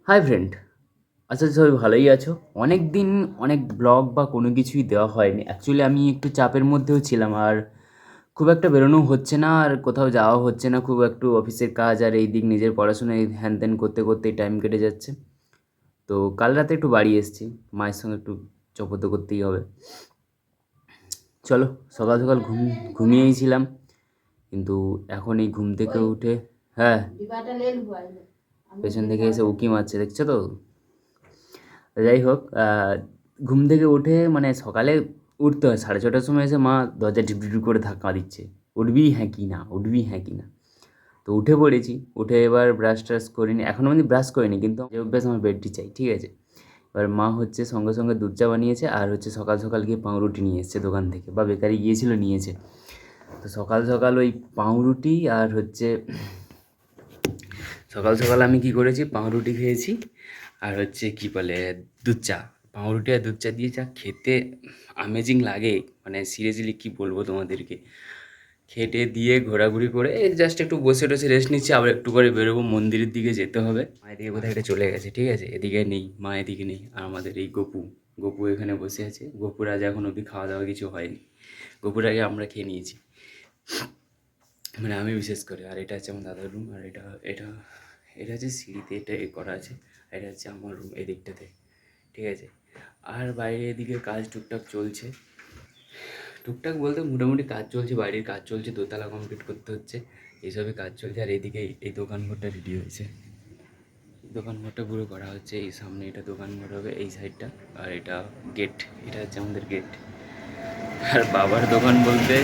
Hi friend, আচ্ছা সবাই ভালোই আছো? অনেক দিন অনেক ব্লগ বা কোনো কিছুই দেওয়া হয়নি। অ্যাকচুয়ালি আমি একটু চাপের মধ্যেও ছিলাম, আর খুব একটা বেরোনো হচ্ছে না, আর কোথাও যাওয়া হচ্ছে না। খুব একটু অফিসের কাজ আর এই দিক নিজের পড়াশোনা এই হ্যান ত্যান করতে করতেই টাইম কেটে যাচ্ছে। তো কাল রাতে একটু বাড়ি এসেছি, মায়ের সঙ্গে একটু চপত করতেই হবে। চলো, সকাল সকাল ঘুমিয়েইছিলাম, কিন্তু এখন এই ঘুম থেকে উঠে, হ্যাঁ, পেছন থেকে এসে উঁকি মারছে, দেখছো তো? যাই হোক, ঘুম থেকে উঠে মানে সকালে উঠতে হয় 6:30টার সময়, এসে মা দরজা ঢিপ করে ধাক্কা দিচ্ছে, উঠবি হ্যাঁ কি না, উঠবি হ্যাঁ কি না। তো উঠে পড়েছি, উঠে এবার ব্রাশ ট্রাশ করিনি, এখনও আমি ব্রাশ করিনি, কিন্তু যে অভ্যাস আমার বেডটি চাই, ঠিক আছে। এবার মা হচ্ছে সঙ্গে সঙ্গে দুধ চা বানিয়েছে, আর হচ্ছে সকাল সকাল গিয়ে পাউরুটি নিয়ে এসছে দোকান থেকে, বা বেকারি গিয়েছিল নিয়েছে। তো সকাল সকাল ওই পাউরুটি আর হচ্ছে, সকাল সকাল আমি কি করেছি, পাউরুটি খেয়েছি, আর হচ্ছে কি বলে, দুধ চা। পাউরুটি আর দুধ চা দিয়ে যা খেতে আমেজিং লাগে, মানে সিরিয়াসলি কি বলবো তোমাদেরকে। খেটে দিয়ে ঘোরাঘুরি করে এই জাস্ট একটু বসে টসে রেস্ট নিচ্ছি, আবার একটু করে বেরোবো, মন্দিরের দিকে যেতে হবে। মা এদিকে কোথায় এটা চলে গেছে, ঠিক আছে, এদিকে নেই, মা এদিকে নেই, আর আমাদের এই গপু, গপু এখানে বসে আছে। গপুর আজ এখন অবধি খাওয়া দাওয়া কিছু হয়নি, গপুর আগে আমরা খেয়ে নিয়েছি, মানে আমি বিশেষ করে। আর এটা হচ্ছে আমার দাদার রুম, আর এটা এটা এটা হচ্ছে সিঁড়িতে এটা এ করা আছে, আর এটা হচ্ছে আমার রুম এই দিকটাতে, ঠিক আছে। আর বাইরে এদিকে কাজ টুকটাক চলছে, টুকটাক বলতে মোটামুটি কাজ চলছে, বাইরের কাজ চলছে, দোতলা কমপ্লিট করতে হচ্ছে, এইসবই কাজ চলছে। আর এইদিকে এই দোকান ঘরটা রেডি হয়েছে, দোকান ঘরটা পুরো করা হচ্ছে, এই সামনে এটা দোকান ঘর হবে এই সাইডটা, আর এটা গেট, এটা হচ্ছে আমাদের গেট। আর বাবার দোকান বলতে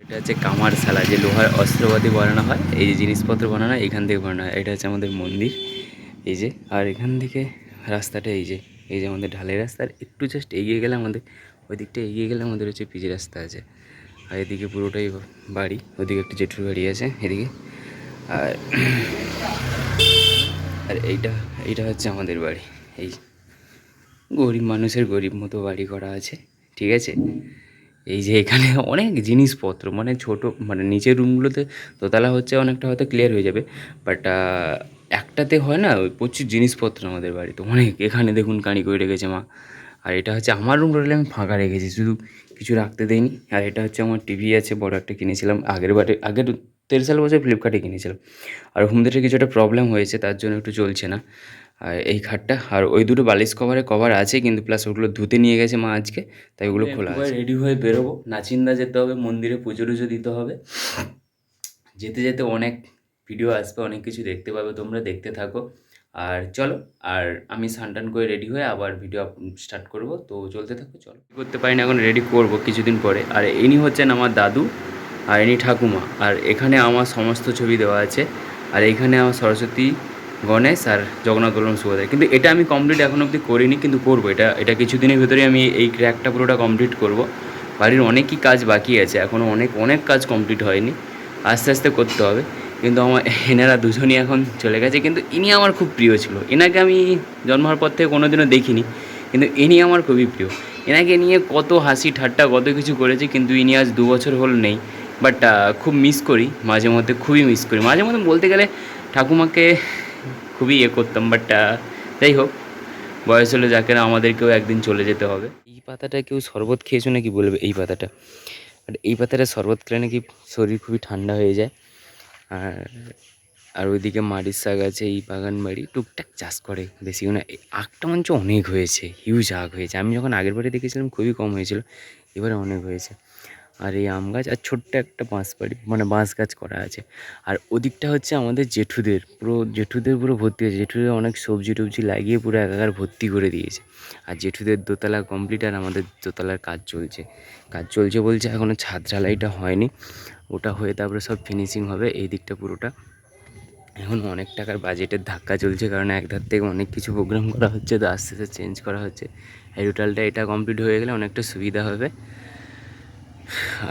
এটা হচ্ছে কামারশালা, যে লোহার অস্ত্রপাতি বানানো হয়, এই যে জিনিসপত্র বানানো হয় এখান থেকে বানানো হয়। এটা হচ্ছে আমাদের মন্দির, এই যে। আর এখান থেকে রাস্তাটা এই যে, এই যে আমাদের ঢালাই রাস্তা, আর একটু জাস্ট এগিয়ে গেলে আমাদের, ওই দিকটা এগিয়ে গেলে আমাদের হচ্ছে পিচ রাস্তা আছে। আর এদিকে পুরোটাই বাড়ি, ওদিকে একটা জেঠুর বাড়ি আছে এদিকে। আর আর এইটা এইটা হচ্ছে আমাদের বাড়ি, এই গরিব মানুষের গরিব মতো বাড়ি করা আছে, ঠিক আছে। এই যে এখানে অনেক জিনিসপত্র, মানে ছোট, মানে নিচের রুমগুলোতে দোতলা হচ্ছে অনেকটা হয়তো ক্লিয়ার হয়ে যাবে, বাট একটাতে হয় না, ওই প্রচুর জিনিসপত্র আমাদের বাড়িতে অনেক। এখানে দেখুন কাঁড়ি করে রেখেছে মা। আর এটা হচ্ছে আমার রুম, রইলে আমি ফাঁকা রেখেছি, শুধু কিছু রাখতে দেয়নি। আর এটা হচ্ছে আমার টিভি আছে, বড় একটা কিনেছিলাম আগের 13 বছর ফ্লিপকার্টে কিনেছিলাম। আর হোম থিয়েটারে কিছু একটা প্রবলেম হয়েছে, তার জন্য একটু চলছে না। আর এই খাটটা আর ওই দুটো বালিশ কভার আছে, কিন্তু প্লাস ওগুলো ধুতে নিয়ে গেছে মা আজকে, তাই ওগুলো খোলা আছে। রেডি হয়ে বেরোবো, নাচিন্দা যেতে হবে, মন্দিরে পুজো টুজো দিতে হবে। যেতে যেতে অনেক ভিডিও আসবে, অনেক কিছু দেখতে পাবে, তোমরা দেখতে থাকো। আর চলো, আর আমি স্নান করে রেডি হয়ে আবার ভিডিও স্টার্ট করব, তো চলতে থাকো, চলো। করতে পারি না এখন, রেডি করব কিছুদিন পরে। আর ইনি হচ্ছেন আমার দাদু, আর ইনি ঠাকুমা। আর এখানে আমার সমস্ত ছবি দেওয়া আছে, আর এইখানে আমার সরস্বতী, গণেশ আর জগন্নাথ বলরাম সুভদ্রা। কিন্তু এটা আমি কমপ্লিট এখন অবধি করিনি, কিন্তু করবো। এটা এটা কিছুদিনের ভেতরে আমি এই ক্র্যাকটা পুরোটা কমপ্লিট করব। বাড়ির অনেকই কাজ বাকি আছে, এখনও অনেক অনেক কাজ কমপ্লিট হয়নি, আস্তে আস্তে করতে হবে। কিন্তু আমার এনারা দুজনই এখন চলে গেছে, কিন্তু ইনি আমার খুব প্রিয় ছিল। এনাকে আমি জন্ম হওয়ার পর থেকে কোনো দিনও দেখিনি, কিন্তু ইনি আমার খুবই প্রিয়। এনাকে নিয়ে কত হাসি ঠাট্টা কত কিছু করেছি, কিন্তু ইনি আজ 2 বছর হল নেই। বাট খুব মিস করি, মাঝে মধ্যে খুবই মিস করি, মাঝে মধ্যে বলতে গেলে ঠাকুমাকে খুবই করতাম। বাট যাই হোক, বয়স হলে যাকে না, আমাদেরকেও একদিন চলে যেতে হবে। এই পাতাটা কেউ শরবত খেয়েছো নাকি বলবে, এই পাতাটা, আর এই পাতাটা শরবত খেলে নাকি শরীর খুবই ঠান্ডা হয়ে যায়। আর আর ওইদিকে মারির শাক আছে, এই বাগান বাড়ি টুকটাক চাষ করে, বেশিও না। আখটা মঞ্চ অনেক হয়েছে, হিউজ আখ হয়েছে। আমি যখন আগের বাড়ি দেখেছিলাম খুবই কম হয়েছিল, এবারে অনেক হয়েছে। আর এই আম গাছ, আর ছোট্ট একটা বাঁশ বাড়ি, মানে বাঁশ গাছ করা আছে। আর ওদিকটা হচ্ছে আমাদের জেঠুদের পুরো ভর্তি হয়েছে, জেঠুদের অনেক সবজি টবজি লাগিয়ে পুরো একাকার ভর্তি করে দিয়েছে। আর জেঠুদের দোতলা কমপ্লিট, আর আমাদের দোতলার কাজ চলছে বলছে, এখনও ছাদ ঢালাইটা হয়নি, ওটা হয়ে তারপরে সব ফিনিশিং হবে এই দিকটা পুরোটা। এখন অনেক টাকার বাজেটের ধাক্কা চলছে, কারণ এক ধার থেকে অনেক কিছু প্রোগ্রাম করা হচ্ছে, তো আস্তে আস্তে চেঞ্জ করা হচ্ছে। এই টোটালটা এটা কমপ্লিট হয়ে গেলে অনেকটা সুবিধা হবে।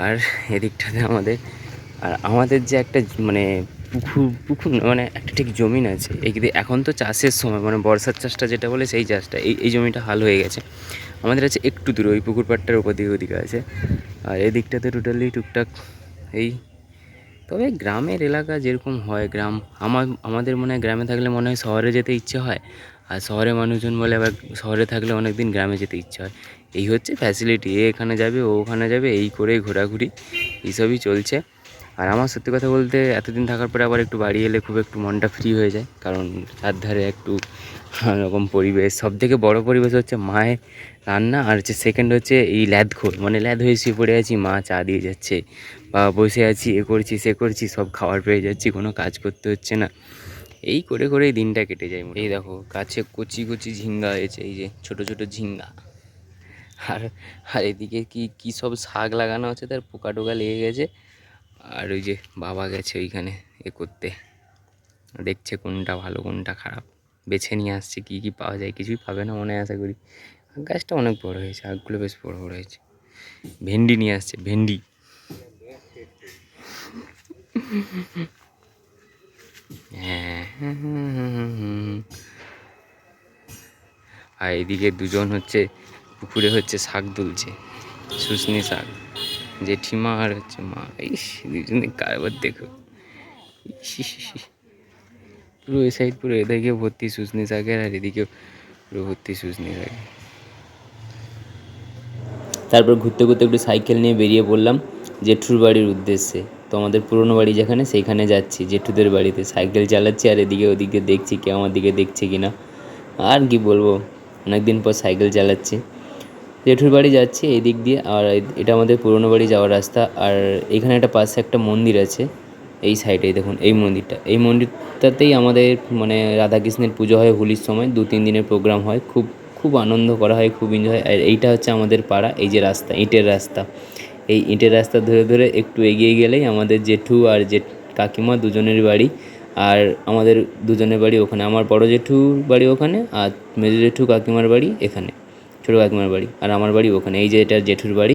আর এদিকটাতে আমাদের যে একটা মানে পুকুর না, মানে একটা ঠিক জমিন আছে এইদিকে। এখন তো চাষের সময়, মানে বর্ষার চাষটা যেটা বলে সেই চাষটা, এই জমিটা হাল হয়ে গেছে। আমাদের আছে একটু দূরে, ওই পুকুর পাড়টার ওদিকে আছে। আর এদিকটাতে টোটালি টুকটাক এই তবে গ্রামের এলাকা যেরকম হয় আমাদের মনে হয় গ্রামে থাকলে মনে হয় শহরে যেতে ইচ্ছে হয়, আর শহরের মানুষজন বলে আবার শহরে থাকলে অনেক দিন গ্রামে যেতে ইচ্ছে হয়। এই হচ্ছে ফ্যাসিলিটি, এখানে যাবে ও ওখানে যাবে, এই করে ঘোরাঘুরি এইসবই চলছে। আর আমার সত্যি কথা বলতে এতদিন থাকার পরে আবার একটু বাড়ি এলে খুব একটু মনটা ফ্রি হয়ে যায়, কারণ চারধারে একটু রকম পরিবেশ। সবথেকে বড় পরিবেশ হচ্ছে মায়ের রান্না, আর হচ্ছে সেকেন্ড হচ্ছে এই ল্যাদখোর, মানে ল্যাদ হয়ে শুয়ে পড়ে আছি, মা চা দিয়ে যাচ্ছে বা বসে আছি, এ করছি সে করছি, সব খাবার পেয়ে যাচ্ছি, কোনো কাজ করতে হচ্ছে না। এই করে করেই দিনটা কেটে যায়। এই দেখো গাছে কচি কচি ঝিঙ্গা হয়েছে, এই যে ছোট ছোট ঝিঙ্গা। আর আর এদিকে কি কি সব শাক লাগানো আছে, তার পোকা টোকা লেগে গেছে। আর ওই যে বাবা গেছে ওইখানে এ করতে, দেখছে কোনটা ভালো কোনটা খারাপ, বেছে নিয়ে আসছে কী কী পাওয়া যায়। কিছুই পাবে না মনে হয় আশা করি। গাছটা অনেক বড় হয়েছে, আখগুলো বেশ বড় বড় হয়েছে। ভেন্ডি নিয়ে আসছে, ভেন্ডি। হ্যাঁ, আর এদিকে দুজন হচ্ছে পুকুরে হচ্ছে শাক তুলছে, শুশনি শাক। জেঠিমা আর হচ্ছে মা, ইস দুজনে কারবার দেখো। পুরো এই সাইড পুরো এদিকে ভর্তি শুশনি শাকের, আর এদিকে পুরো ভর্তি শুশনি শাক। তারপর ঘুরতে ঘুরতে একটু সাইকেল নিয়ে বেরিয়ে পড়লাম জেঠুর বাড়ির উদ্দেশ্যে। তো আমাদের পুরনো বাড়ি যেখানে, সেইখানে যাচ্ছি জেঠুদের বাড়িতে। সাইকেল চালাচ্ছি আর এদিকে ওদিকে দেখছি কেউ আমার দিকে দেখছে কি না। আর কি বলবো, অনেক দিন পর সাইকেল চালাচ্ছি। জেঠুর বাড়ি যাচ্ছি এই দিক দিয়ে, আর এটা আমাদের পুরনো বাড়ি যাওয়ার রাস্তা। আর এখানে একটা পাশে একটা মন্দির আছে, এই সাইডে দেখুন এই মন্দিরটা। এই মন্দিরটাতেই আমাদের মানে রাধাকৃষ্ণের পুজো হয় হোলির সময়, 2-3 দিনের প্রোগ্রাম হয়, খুব খুব আনন্দ করা হয়, খুব এনজয় হয়। আর এইটা হচ্ছে আমাদের পাড়া, এই যে রাস্তা, ইটের রাস্তা। এই ইটের রাস্তা ধরে ধরে একটু এগিয়ে গেলেই আমাদের জেঠু আর কাকিমা দুজনের বাড়ি। আর আমাদের দুজনের বাড়ি ওখানে, আমার বড় জেঠুর বাড়ি ওখানে, আর মেজো জেঠু কাকিমার বাড়ি এখানে, ছোটো কাকিমার বাড়ি, আর আমার বাড়ি ওখানে। এই যে এটা জেঠুর বাড়ি।